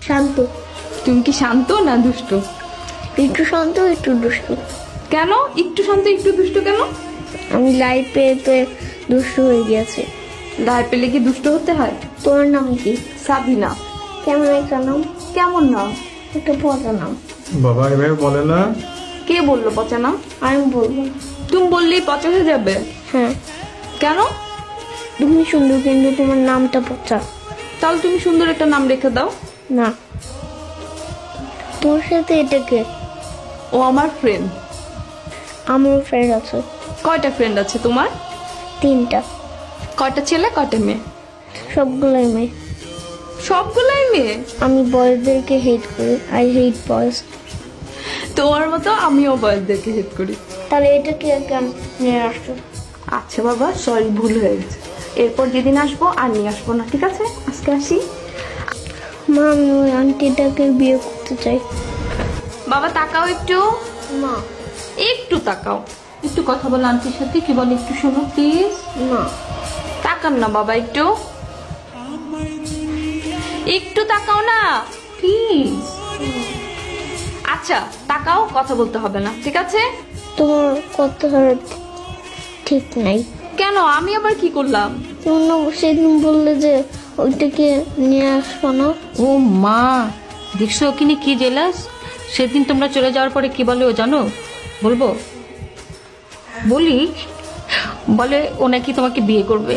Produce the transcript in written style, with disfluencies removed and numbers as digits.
শান্ত। তুমি কি শান্ত না দুষ্ট? একটু শান্ত একটু দুষ্টু। কেন একটু শান্ত একটু দুষ্ট কেন? আমি লাইফে দুষ্টু হয়ে গেছি। গায়ে পেলে কি দুষ্ট হতে হয়? তোমার নাম কি? সাবিনা। কেমন একটা নাম? কেমন নাম? একটা পচা নাম। বাবা এভাবে বলে না। কে বললো পচা নাম? আমি বলবো। তুমি বললেই পচা হয়ে যাবে? হ্যাঁ, কেন? তুমি সুন্দর কিন্তু তোমার নামটা পচা। তাহলে তুমি সুন্দর একটা নাম রেখে দাও। না, তোর সাথে এটাকে। ও আমার ফ্রেন্ড। আমার ফ্রেন্ড আছে কয়টা ফ্রেন্ড আছে তোমার? 3টা। কয়টা ছেলে কয়টা মেয়ে? সবগুলোই মেয়ে। সবগুলাই মেয়ে? আমি বয়েজদেরকে হেট করি। I hate boys. তোমার মতো আমিও বয়সদেরকে হেট করি। তাহলে এটাকে কেন নিয়ে আসছো? আচ্ছা বাবা, সরি, ভুল হয়ে গেছে। এরপর যেদিন আসবো আর নিয়ে আসবো না, ঠিক আছে? আজকে আসি। মা, আমি ওই আন্টিটাকে বিয়ে করতে চাই। বাবা তাকাও একটু, মা। একটু তাকাও, একটু কথা বলো আন্টির সাথে। কি বলে একটু শোনো প্লিজ। মা, তাকান না বাবা, একটু একটু তাকাও না প্লিজ। আচ্ছা তাকাও, কথা বলতে হবে না, ঠিক আছে? তোমার কথা ঠিক নাই। কেন? আমি আবার কি করলাম? তুমি না সেদিন বললে যে ওইটাকে নিয়ে আসবো না। ও মা, দেখছো ওখানে কি জেলাস? সেদিন তোমরা চলে যাওয়ার পরে কি বলে ও জানো? বলবো? বলি, বলে ও নাকি তোমাকে বিয়ে করবে।